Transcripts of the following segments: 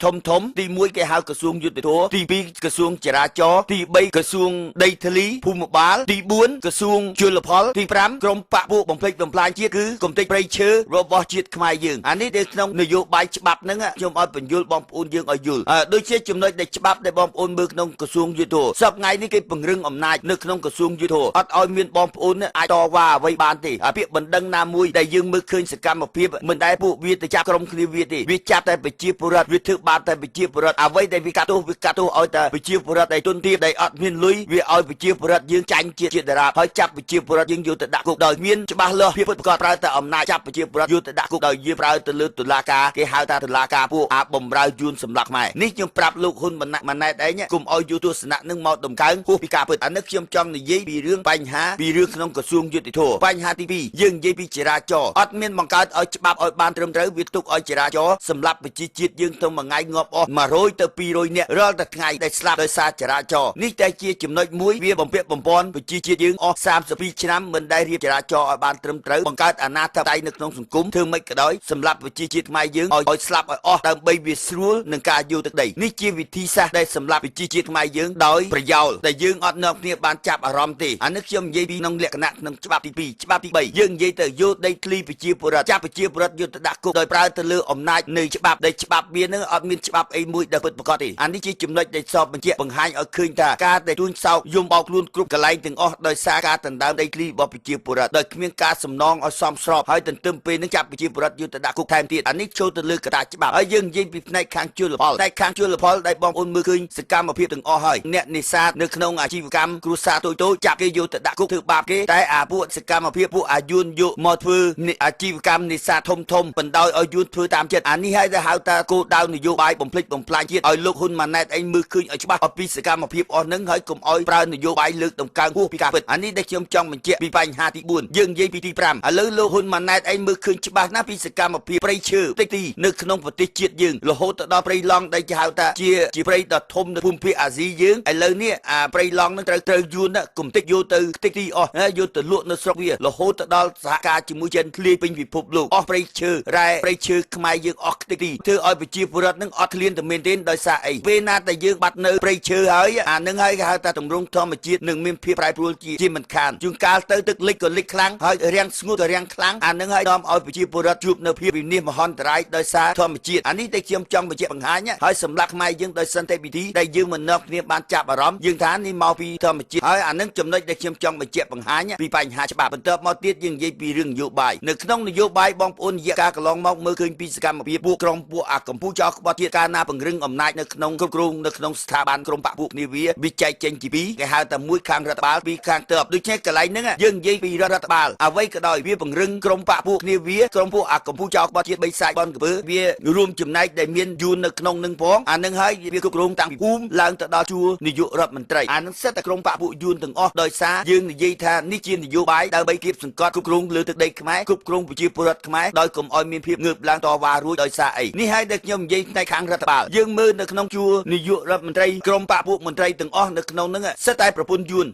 ធំធំទី1គេហៅក្រសួងយុទ្ធភ័ពទី2ក្រសួងចរាចរណ៍ទី3ក្រសួងដីធ្លីភូមិបាលទី4ក្រសួងជលផលទី5ក្រមបកពួកបំភ្លេចបំផ្លាញជាតិគឺគំនិតព្រៃឈើរបស់ជាតិខ្មែរយើងអានេះនៅក្នុងនយោបាយច្បាប់ហ្នឹងខ្ញុំឲ្យបញ្យល់បងប្អូនយើងឲ្យយល់ដូចជាចំណុចដែលច្បាប់ដែលបងប្អូនមើលក្នុងក្រសួងយុទ្ធភ័ពសប្តាហ៍នេះគេពង្រឹងអំណាចនៅក្នុងក្រសួងយុទ្ធភ័ពអត់ឲ្យមានបងប្អូនអាចតវ៉ាអ្វីបានទេពាក្យបណ្ដឹងណាមួយដែលយើងមើលឃើញសកម្មភាពមិនដែលពួកវាទៅចាប់ក្រុមគ្នាវាទេវាចាប់តែប្រជាពលរដ្ឋវាធ្វើបាបតែប្រជាពលរដ្ឋអ្វីដែលវាកាត់ទោសឲ្យតែប្រជាពលរដ្ឋដែលទុនទាបដែលអត់មានលុយវាឲ្យប្រជាពលរដ្ឋយើងចាញ់ជាតិតារាហើយចាប់ប្រជាពលរដ្ឋយើងយកទៅដាក់គុកដោយមានច្បាស់លាស់ភាពពិតប្រាកដប្រើតែអំណាចចាប់ប្រជាពលរដ្ឋយកទៅដាក់គុកដោយយើងប្រើទៅលើតុលាការគេហៅថាតុលាការពួកបំរើយួនសម្លាប់ខ្មែរនេះខ្ញុំប្រាប់លោកហ៊ុនម៉ាណែតឯងកុំឲ្យយកទស្សនៈនឹងមកដំកើងហួសពីការពិតអានេះខ្ញុំចង់និយាយពីរឿងបញ្ហាពីរឿងក្នុងក្រសួងយុតិធធបញ្ហាទី2យើងនិយាយពីចរាចរណ៍អត់មានបង្កើតឲ្យច្បាប់ឲ្យបានត្រឹមត្រូវវាទុកឲ្យចរាចរណ៍សម្រាប់ប្រជាជាតិយើងទៅមួយថ្ងៃងាប់អស់100ទៅ200នាក់រាល់តែថ្ងៃដែលស្លាប់ដោយសារចរាចរណ៍នេះតែជាចំណុចមួយវាបំពាក់បំពន់ប្រជាជាតិយើងអស់32ឆ្នាំមិនដែលរៀបចរាចរណ៍ឲ្យបានត្រឹមត្រូវបង្កើតអាណាធិបតេយ្យនៅក្នុងសង្គមធ្វើម៉េចក៏ដោយសម្រាប់ប្រជាជាតិខ្មែរយើងឲ្យស្លាប់ឲ្យអស់ដើម្បីវាស្រួលនឹងការយកទឹកដីនេះជាវិធីសាស្ត្រដែលសម្រាប់ប្រជាជាតិខ្មែរយើងដោយប្រយោលដែលយើងអត់នាំគ្នាបានចាប់អារម្មណ៍ទេអានេះខ្ញុំនិយាយពីក្នុងលក្ខណៈក្នុងច្បាប់ទី2ច្បាប់ទី3យើងនិយាយទៅយកដីធ្លីប្រជាពលរដ្ឋចាប់ប្រជាពលរដ្ឋយកទៅដាក់គុកដោយប្រើទៅលើអំណាចនៃច្បាប់ដែលច្បាប់វានឹងអត់មានច្បាប់អីមួយដែលពិតប្រាកដទេអានេះជាចំណុចដែលសពបញ្ជាក់បង្ហាញឲ្យឃើញថាការដែលទួញសោកយំបោកខ្លួនគ្រប់កន្លែងទាំងអស់ដោយសារការដណ្ដើមដីធ្លីរបស់ប្រជាពលរដ្ឋដោយគ្មានការសំណងឲ្យសមស្របហើយទន្ទឹមពេលនឹងចាប់ប្រជាពលរដ្ឋយកទៅដាក់គុកថែមទៀតអានេះចូលទៅលើកត្តាច្បាប់ហើយយើងនិយាយពីផ្នែកខាងជលផលផ្នែកខាងជលផលដែលបងប្អូនមើលឃើញសកម្មភាពទាំងអស់ហើយអ្នកនេសាទនៅក្នុងអាជីវកម្មគ្រួសារតូចៗចាប់គេយកទៅដាក់គុកធ្វើបាបគេតែអាពួកសកម្មភាពពួកអាយុនយកមកធ្វើអាជីវកម្មនេសាទធំបណ្ដោយឲ្យយួនធ្វើតាមចិត្តអានេះហើយដែលហៅថាគោលដៅនយោបាយបំភ្លេចបំផ្លាញជាតិឲ្យលោកហ៊ុនម៉ាណែតឯងមើលឃើញឲ្យច្បាស់អំពីសកម្មភាពអស់ហ្នឹងហើយកុំឲ្យប្រើនយោបាយលើកតម្កើងហួសពីការពិតអានេះដែលខ្ញុំចង់បញ្ជាក់ពីបញ្ហាទី4យើងនិយាយពីទី5ឥឡូវលោកហ៊ុនម៉ាណែតឯងមើលឃើញច្បាស់ណាស់ពីសកម្មភាពព្រៃឈើតិចទីនៅក្នុងប្រទេសជាតិយើងរហូតទៅដល់ព្រៃឡង់ដែលគេហៅថាជាព្រៃដ៏ធំនៅភូមិភាគអាស៊ីយើងឥឡូវនេះអាព្រៃឡង់ហ្នឹងត្រូវយួនគុំតិចយកទៅតិចទីអស់យកទៅលក់នៅស្រុកវារហូតទៅដល់សហការជាមួយចិនធ្លាយពេញពិភពលោកអស់ព្រៃឈើរ៉ែព្រៃឈើខ្មែរយើងអស់តិចទីធ្វើឲ្យប្រជាពលរដ្ឋនឹងអត់ធ្លានតែមែនទេដោយសារអីពេលណាតែយើងបាត់នៅព្រៃឈើហើយអានឹងហើយគេហៅថាទម្រង់ធម្មជាតិនឹងមានភាពប្រែប្រួលជាមិនខានជួនកាលទៅទឹកលិចក៏លិចខ្លាំងហើយរាំងស្ងួតក៏រាំងខ្លាំងអានឹងហើយនាំឲ្យប្រជាពលរដ្ឋជួបនៅភាពវិនាសមហន្តរាយដោយសារធម្មជាតិអានេះតែខ្ញុំចង់បញ្ជាក់បង្ហាញហើយសម្រាប់ខ្មែរយើងដោយសន្តិវិធីដែលយើងមិននាំគ្នាបានចាប់អារម្មណ៍យើងថានេះមកពីធម្មជាតិហើយអានឹងចំណុចដែលខ្ញុំចង់បញ្ជាក់បង្ហាញពីបញ្ហាច្បាប់បន្ទាប់មកទៀតយើងនិយាយពីរឿងនយោបាយនៅក្នុងនយោបាយបងប្អូនរយៈកាលកន្លងមកមើលឃើញពីសកម្មភាពពួកក្រុមពួកកម្ពុជាក្បត់ជាតិការណាពង្រឹងអំណាចនៅក្នុងគ្រប់គ្រងនៅក្នុងស្ថាប័នក្រុមបកពួកគ្នាវាចែកចេញជាពីរគេហៅតែមួយខាងរដ្ឋបាលពីរខាងទ័ពដូច្នេះកន្លែងហ្នឹងយើងនិយាយពីរដ្ឋបាលអ្វីក៏ដោយវាពង្រឹងក្រុមបកពួកគ្នាក្រុមពួកកម្ពុជាក្បត់ជាតិបីសាច់បនកពើវារួមចំណែកដែលមានយួននៅក្នុងនឹងផងអានឹងហើយវាគ្រប់គ្រងតាំងពីភូមិឡើងទៅដល់ជួរនាយករដ្ឋមន្ត្រីអានឹងសិតតែក្រុមបកពួកយួនទាំងអស់ដោយសារយើងនិយាយថានេះជានយោបាយដើម្បីគៀបសង្កត់គ្រប់គ្រងលើទឹកដីខ្មែរគ្រប់គ្រងប្រជាពលរដ្ឋខ្មែរដោយកុំឲ្យមានភាពងើបឡើងតវ៉ារួចដោយសារអីនេះហើយដែលខ្ញុំនិយាយផ្នែកខាងរដ្ឋបាលយើងមើលនៅក្នុងជួរនាយករដ្ឋមន្ត្រីក្រុមបកពួកមន្ត្រីទាំងអស់នៅក្នុងហ្នឹងសិតតែប្រពន្ធយួន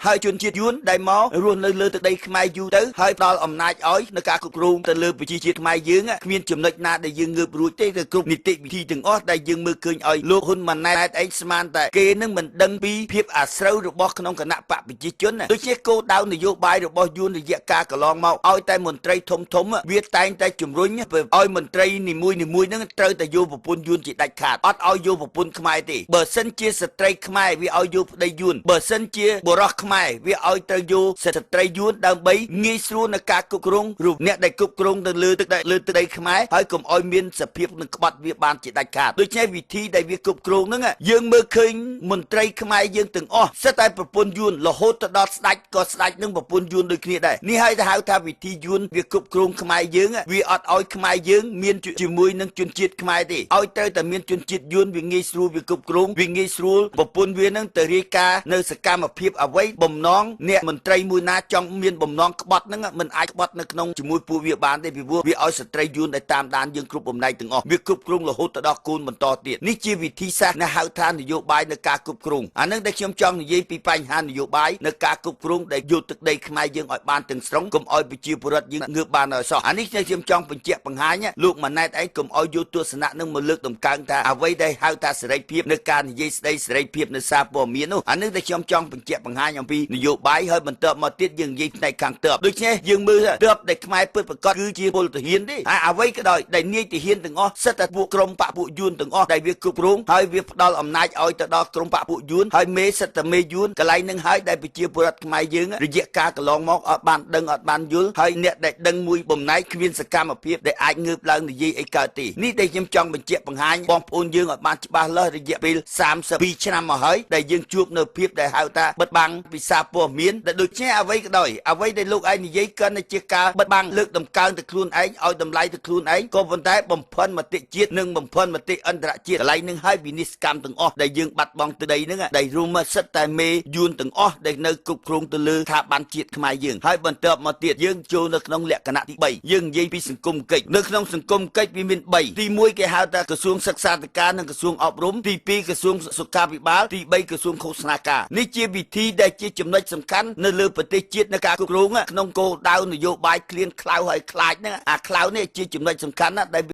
ហើយជនជាតិយួនដែលមករស់នៅលើទឹកដីខ្មែរយូរទៅហើយផ្ដល់អំណាចឲ្យនៅការគ្រប់គ្រងទៅលើប្រជាជាតិខ្មែរយើងគ្មានចំណុចណាដែលយើងងើបរួចទេទៅគ្រប់នីតិវិធីទាំងអស់ដែលយើងមើលឃើញឲ្យលោកហ៊ុនម៉ាណែតឯងស្មានតែគេនឹងមិនដឹងពីភាពអាស្រូវរបស់ក្នុងគណៈបកប្រជាជនដូចជាគោលដៅនយោបាយរបស់យួនរយៈកាលកន្លងមកឲ្យតែមន្ត្រីធំវាតែងតែជំរុញឲ្យមន្ត្រីនីមួយហ្នឹងត្រូវតែយកប្រពន្ធយួនជាដាច់ខាតអត់ឲ្យយកប្រពន្ធខ្មែរទេបើសិនជាស្ត្រីខ្មែរវាឲ្យយកប្តីយួនបើសិនជាបុរសខ្មែរវាឲ្យត្រូវយកស្ត្រីយួនដើម្បីងាយស្រួលនៅការគ្រប់គ្រងរូបអ្នកដែលគ្រប់គ្រងទៅលើទឹកដីខ្មែរហើយកុំឲ្យមានសភាពនឹងក្បត់វាបានជាដាច់ខាតដូច្នេះវិធីដែលវាគ្រប់គ្រងហ្នឹងយើងមើលឃើញមន្ត្រីខ្មែរយើងទាំងអស់សិតតែប្រពន្ធយួនរហូតទៅដល់ស្ដេចក៏ស្ដេចនឹងប្រពន្ធយួនដូចគ្នាដែរនេះហើយទៅហៅថាវិធីយួនវាគ្រប់គ្រងខ្មែរយើងវាអត់ឲ្យខ្មែរយើងមានជាមួយនឹងជនជាតិខ្មែរទេឲ្យត្រូវតែមានជនជាតិយួនវាងាយស្រួលវាគ្រប់គ្រងវាងាយស្រួលប្រពន្ធវានឹងទៅរាយការណ៍នៅសកម្មភាពអ្វីបំណងអ្នកមន្ត្រីមួយណាចង់មានបំណងក្បត់ហ្នឹងមិនអាចក្បត់នៅក្នុងជាមួយពួកវាបានទេពីព្រោះវាឲ្យស្ត្រីយួនដែលតាមដានយើងគ្រប់បំណែកទាំងអស់វាគ្រប់គ្រងរហូតទៅដល់កូនបន្តទៀតនេះជាវិធីសាស្ត្រដែលហៅថានយោបាយនៅការគ្រប់គ្រងអានឹងដែលខ្ញុំចង់និយាយពីបញ្ហានយោបាយនៅការគ្រប់គ្រងដែលយកទឹកដីខ្មែរយើងឲ្យបានទាំងស្រុងកុំឲ្យប្រជាពលរដ្ឋយើងងើបបានឲ្យសោះអានេះខ្ញុំចង់បញ្ជាក់បង្ហាញលោកម៉ាណែតឯងកុំឲ្យយកទស្សនៈនឹង មកលើកតម្កើងថាអ្វីដែលហៅថាសេរីភាពនៅការនិយាយស្ដីសេរីភាពនៅសារព័ត៌មាននោះអានេះដែលខ្ញុំចង់បញ្ជាក់បង្ហាញអំពីនយោបាយហើយបន្ទាប់មកទៀតយើងនិយាយផ្នែកខាងទ័ពដូច្នេះយើងមើលទ័ពដែលខ្មែរពិតប្រាកដគឺជាពលទាហានទេហើយអ្វីក៏ដោយដែលនាយទាហានទាំងអស់សិតតែពួកក្រុមបកពួកយួនទាំងអស់ដែលវាគ្រប់គ្រងហើយវាផ្ដល់អំណាចឲ្យទៅដល់ក្រុមបកពួកយួនហើយមេសិតតែមេយួនកន្លែងនឹងហើយដែលប្រជាពលរដ្ឋខ្មែរយើងរយៈកាលកន្លងមកអត់បានដឹងអត់បានយល់ហើយអ្នកដែលដឹងមួយបំណែកគ្មានសកម្មភាពដែលអាចងើបឡើងនិយាយអីកើតទេនេះដែលខ្ញុំចង់បញ្ជាក់បង្ហាញបងប្អូនយើងឲ្យបានច្បាស់លាស់រយៈពេល32ឆ្នាំមកហើយដែលយើងជួបនៅភាពដែលហៅថាបិទបាំងពីសារព័ត៌មានដែលដូចជាអ្វីក៏ដោយអ្វីដែលលោកឯងនិយាយកាន់តែជាការបិទបាំងលើកតម្កើងទៅខ្លួនឯងឲ្យតម្លៃទៅខ្លួនឯងក៏ប៉ុន្តែបំភាន់មតិជាតិនិងបំភាន់មតិអន្តរជាតិកន្លែងនឹងហើយវិនិច្ឆ័យកម្មទាំងអស់ដែលយើងបាត់បង់ទៅដីហ្នឹងដែលរួមមកសិតតែមេយួនទាំងអស់ដែលនៅគ្រប់គ្រងទៅលើស្ថាប័នជាតិខ្មែរយើងហើយបន្ទាប់មកទៀតយើងចូលនៅក្នុងលក្ខណៈទី3យើងនិយាយពីសង្គមកិច្ចនៅក្នុងសង្គមកិច្ចវាមាន3ទី1គេហៅថាក្រសួងសិក្សាធិការនិងក្រសួងអប់រំទី2ក្រសួងសុខាភិបាលទី3ក្រសួងឃោសនាការនេះជាវិធីដែលជាចំណុចសំខាន់នៅលើប្រទេសជាតិនៅការគ្រប់គ្រងក្នុងគោលដៅនយោបាយឃ្លានខ្លៅហើយខ្លាចហ្នឹងអាខ្លៅនេះជាចំណុចសំខាន់ណាស់ដែល